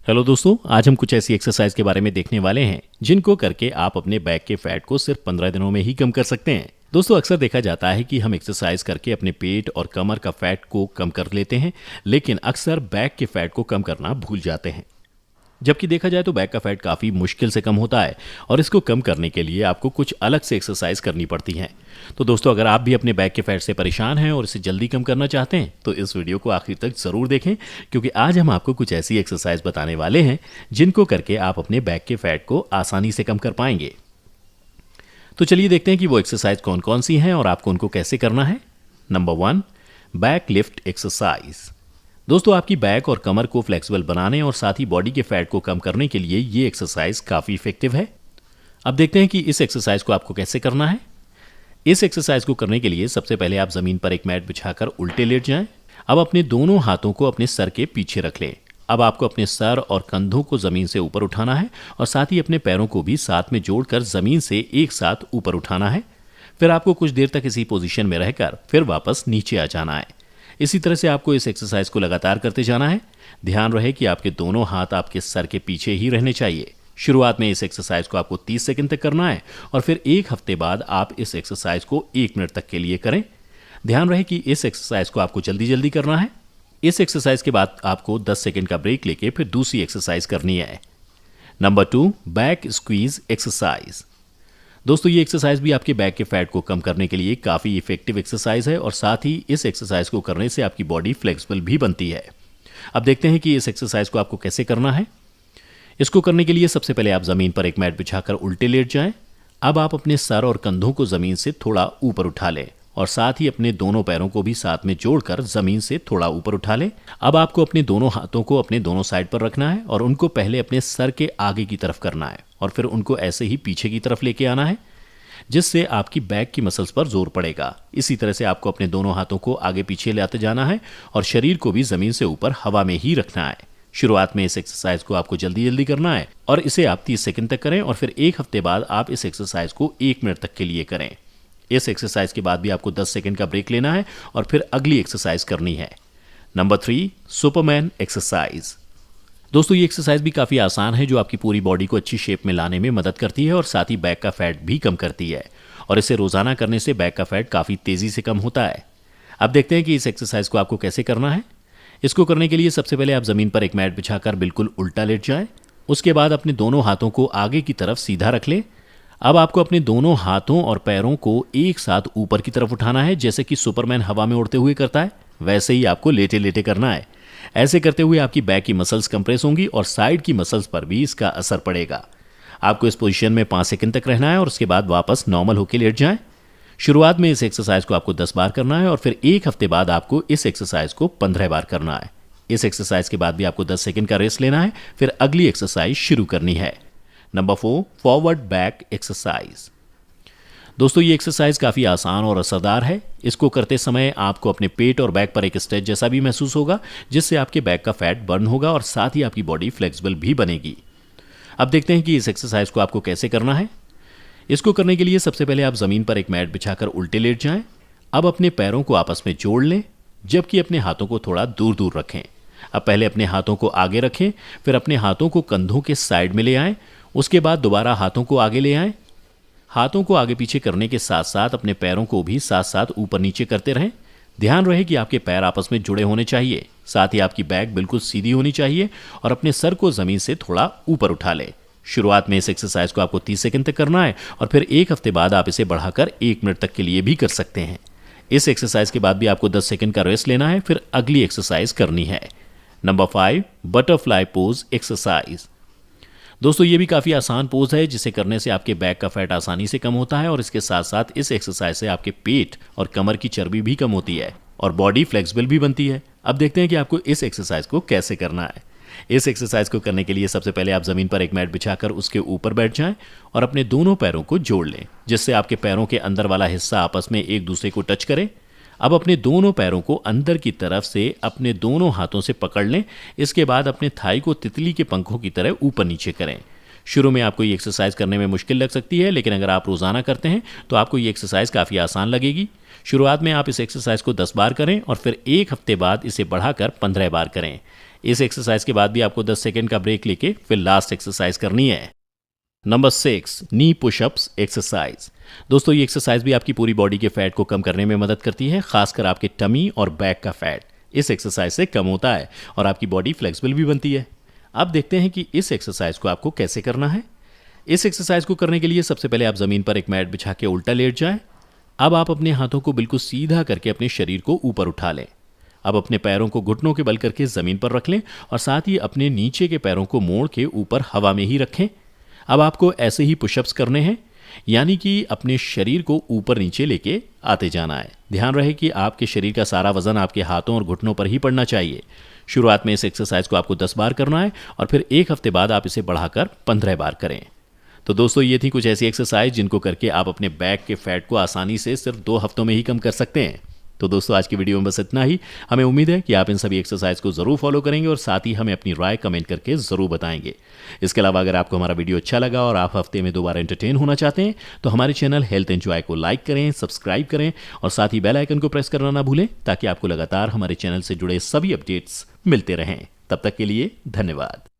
Hello दोस्तों, आज हम कुछ ऐसी एक्सरसाइज के बारे में देखने वाले हैं जिनको करके आप अपने बैक के फैट को सिर्फ 15 दिनों में ही कम कर सकते हैं। दोस्तों, अक्सर देखा जाता है कि हम एक्सरसाइज करके अपने पेट और कमर का फैट को कम कर लेते हैं, लेकिन अक्सर बैक के फैट को कम करना भूल जाते हैं। जबकि देखा जाए तो बैक का फैट काफ़ी मुश्किल से कम होता है और इसको कम करने के लिए आपको कुछ अलग से एक्सरसाइज करनी पड़ती हैं। तो दोस्तों, अगर आप भी अपने बैक के फैट से परेशान हैं और इसे जल्दी कम करना चाहते हैं तो इस वीडियो को आखिर तक ज़रूर देखें, क्योंकि आज हम आपको कुछ ऐसी एक्सरसाइज बताने वाले हैं जिनको करके आप अपने बैक के फैट को आसानी से कम कर पाएंगे। तो चलिए देखते हैं कि वो एक्सरसाइज कौन कौन सी हैं और आपको उनको कैसे करना है। Number 1, back lift exercise. दोस्तों, आपकी बैक और कमर को फ्लेक्सिबल बनाने और साथ ही बॉडी के फैट को कम करने के लिए ये एक्सरसाइज काफ़ी इफेक्टिव है। अब देखते हैं कि इस एक्सरसाइज को आपको कैसे करना है। इस एक्सरसाइज को करने के लिए सबसे पहले आप ज़मीन पर एक मैट बिछाकर उल्टे लेट जाएं। अब अपने दोनों हाथों को अपने सर के पीछे रख लें। अब आपको अपने सर और कंधों को ज़मीन से ऊपर उठाना है और साथ ही अपने पैरों को भी साथ में जोड़कर ज़मीन से एक साथ ऊपर उठाना है। फिर आपको कुछ देर तक इसी पोजीशन में रहकर फिर वापस नीचे आ जाना है। इसी तरह से आपको इस एक्सरसाइज को लगातार करते जाना है। ध्यान रहे कि आपके दोनों हाथ आपके सर के पीछे ही रहने चाहिए। शुरुआत में इस एक्सरसाइज को आपको 30 सेकंड तक करना है और फिर एक हफ्ते बाद आप इस एक्सरसाइज को 1 मिनट तक के लिए करें। ध्यान रहे कि इस एक्सरसाइज को आपको जल्दी जल्दी करना है। इस एक्सरसाइज के बाद आपको 10 सेकंड का ब्रेक लेके फिर दूसरी एक्सरसाइज करनी है। Number 2, back squeeze exercise. दोस्तों, ये एक्सरसाइज भी आपके बैक के फैट को कम करने के लिए काफ़ी इफेक्टिव एक्सरसाइज है और साथ ही इस एक्सरसाइज को करने से आपकी बॉडी फ्लेक्सिबल भी बनती है। अब देखते हैं कि इस एक्सरसाइज को आपको कैसे करना है। इसको करने के लिए सबसे पहले आप ज़मीन पर एक मैट बिछाकर उल्टे लेट जाएं। अब आप अपने सर और कंधों को ज़मीन से थोड़ा ऊपर उठा लें और साथ ही अपने दोनों पैरों को भी साथ में जोड़कर ज़मीन से थोड़ा ऊपर उठा लें। अब आपको अपने दोनों हाथों को अपने दोनों साइड पर रखना है और उनको पहले अपने सर के आगे की तरफ करना है और फिर उनको ऐसे ही पीछे की तरफ लेके आना है, जिससे आपकी बैक की मसल्स पर जोर पड़ेगा। इसी तरह से आपको अपने दोनों हाथों को आगे पीछे लाते जाना है और शरीर को भी ज़मीन से ऊपर हवा में ही रखना है। शुरुआत में इस एक्सरसाइज को आपको जल्दी जल्दी करना है और इसे आप 30 सेकंड तक करें और फिर एक हफ्ते बाद आप इस एक्सरसाइज को 1 मिनट तक के लिए करें। इस एक्सरसाइज के बाद भी आपको 10 सेकंड का ब्रेक लेना है और फिर अगली एक्सरसाइज करनी है। Number 3, Superman exercise. दोस्तों, ये एक्सरसाइज भी काफ़ी आसान है जो आपकी पूरी बॉडी को अच्छी शेप में लाने में मदद करती है और साथ ही बैक का फैट भी कम करती है और इसे रोज़ाना करने से बैक का फैट काफ़ी तेज़ी से कम होता है। अब देखते हैं कि इस एक्सरसाइज को आपको कैसे करना है। इसको करने के लिए सबसे पहले आप ज़मीन पर एक मैट बिछाकर बिल्कुल उल्टा लेट जाएं। उसके बाद अपने दोनों हाथों को आगे की तरफ सीधा रख लें। अब आपको अपने दोनों हाथों और पैरों को एक साथ ऊपर की तरफ उठाना है, जैसे कि सुपरमैन हवा में उड़ते हुए करता है वैसे ही आपको लेटे लेटे करना है। ऐसे करते हुए आपकी बैक की मसल्स कंप्रेस होंगी और साइड की मसल्स पर भी इसका असर पड़ेगा। आपको इस पोजीशन में 5 सेकंड तक रहना है और उसके बाद वापस नॉर्मल होकर लेट जाएं। शुरुआत में इस एक्सरसाइज को आपको 10 बार करना है और फिर एक हफ्ते बाद आपको इस एक्सरसाइज को 15 बार करना है। इस एक्सरसाइज के बाद भी आपको 10 सेकंड का रेस्ट लेना है, फिर अगली एक्सरसाइज शुरू करनी है। Number 4, forward back exercise. दोस्तों, ये एक्सरसाइज काफ़ी आसान और असरदार है। इसको करते समय आपको अपने पेट और बैक पर एक स्ट्रेच जैसा भी महसूस होगा, जिससे आपके बैक का फैट बर्न होगा और साथ ही आपकी बॉडी फ्लेक्सिबल भी बनेगी। अब देखते हैं कि इस एक्सरसाइज को आपको कैसे करना है। इसको करने के लिए सबसे पहले आप ज़मीन पर एक मैट बिछाकर उल्टे लेट जाएं। अब अपने पैरों को आपस में जोड़ लें, जबकि अपने हाथों को थोड़ा दूर दूर रखें। अब पहले अपने हाथों को आगे रखें, फिर अपने हाथों को कंधों के साइड में ले आएं। उसके बाद दोबारा हाथों को आगे ले आएं। हाथों को आगे पीछे करने के साथ साथ अपने पैरों को भी साथ साथ ऊपर नीचे करते रहें। ध्यान रहे कि आपके पैर आपस में जुड़े होने चाहिए, साथ ही आपकी बैक बिल्कुल सीधी होनी चाहिए और अपने सर को ज़मीन से थोड़ा ऊपर उठा लें। शुरुआत में इस एक्सरसाइज को आपको 30 सेकंड तक करना है और फिर एक हफ्ते बाद आप इसे बढ़ाकर 1 मिनट तक के लिए भी कर सकते हैं। इस एक्सरसाइज के बाद भी आपको 10 सेकंड का रेस्ट लेना है, फिर अगली एक्सरसाइज करनी है। Number 5, butterfly pose exercise. दोस्तों, ये भी काफ़ी आसान पोज है जिसे करने से आपके बैक का फैट आसानी से कम होता है और इसके साथ साथ इस एक्सरसाइज से आपके पेट और कमर की चर्बी भी कम होती है और बॉडी फ्लेक्सिबल भी बनती है। अब देखते हैं कि आपको इस एक्सरसाइज को कैसे करना है। इस एक्सरसाइज को करने के लिए सबसे पहले आप ज़मीन पर एक मैट बिछाकर उसके ऊपर बैठ जाएं और अपने दोनों पैरों को जोड़ लें, जिससे आपके पैरों के अंदर वाला हिस्सा आपस में एक दूसरे को टच करे। अब अपने दोनों पैरों को अंदर की तरफ से अपने दोनों हाथों से पकड़ लें। इसके बाद अपने थाई को तितली के पंखों की तरह ऊपर नीचे करें। शुरू में आपको ये एक्सरसाइज करने में मुश्किल लग सकती है, लेकिन अगर आप रोज़ाना करते हैं तो आपको ये एक्सरसाइज काफ़ी आसान लगेगी। शुरुआत में आप इस एक्सरसाइज को 10 बार करें और फिर एक हफ्ते बाद इसे बढ़ाकर 15 बार करें। इस एक्सरसाइज के बाद भी आपको 10 सेकेंड का ब्रेक लेके फिर लास्ट एक्सरसाइज करनी है। नंबर 6, नी पुशअप्स एक्सरसाइज। दोस्तों ये एक्सरसाइज भी आपकी पूरी बॉडी के फैट को कम करने में मदद करती है, खासकर आपके टमी और बैक का फैट इस एक्सरसाइज से कम होता है और आपकी बॉडी फ्लेक्सिबल भी बनती है। अब देखते हैं कि इस एक्सरसाइज को आपको कैसे करना है। इस एक्सरसाइज को करने के लिए सबसे पहले आप जमीन पर एक मैट बिछा के उल्टा लेट जाएं। अब आप अपने हाथों को बिल्कुल सीधा करके अपने शरीर को ऊपर उठा लें। अब अपने पैरों को घुटनों के बल करके जमीन पर रख लें और साथ ही अपने नीचे के पैरों को मोड़ के ऊपर हवा में ही रखें। अब आपको ऐसे ही पुशअप्स करने हैं, यानी कि अपने शरीर को ऊपर नीचे लेके आते जाना है। ध्यान रहे कि आपके शरीर का सारा वजन आपके हाथों और घुटनों पर ही पड़ना चाहिए। शुरुआत में इस एक्सरसाइज को आपको 10 बार करना है और फिर एक हफ्ते बाद आप इसे बढ़ाकर 15 बार करें। तो दोस्तों ये थी कुछ ऐसी एक्सरसाइज जिनको करके आप अपने बैक के फैट को आसानी से सिर्फ 2 हफ्तों में ही कम कर सकते हैं। तो दोस्तों आज की वीडियो में बस इतना ही। हमें उम्मीद है कि आप इन सभी एक्सरसाइज को जरूर फॉलो करेंगे और साथ ही हमें अपनी राय कमेंट करके जरूर बताएंगे। इसके अलावा अगर आपको हमारा वीडियो अच्छा लगा और आप हफ्ते में 2 बार एंटरटेन होना चाहते हैं तो हमारे चैनल हेल्थ एंजॉय को लाइक करें, सब्सक्राइब करें और साथ ही बेल आइकन को प्रेस करना ना भूलें ताकि आपको लगातार हमारे चैनल से जुड़े सभी अपडेट्स मिलते रहें। तब तक के लिए धन्यवाद।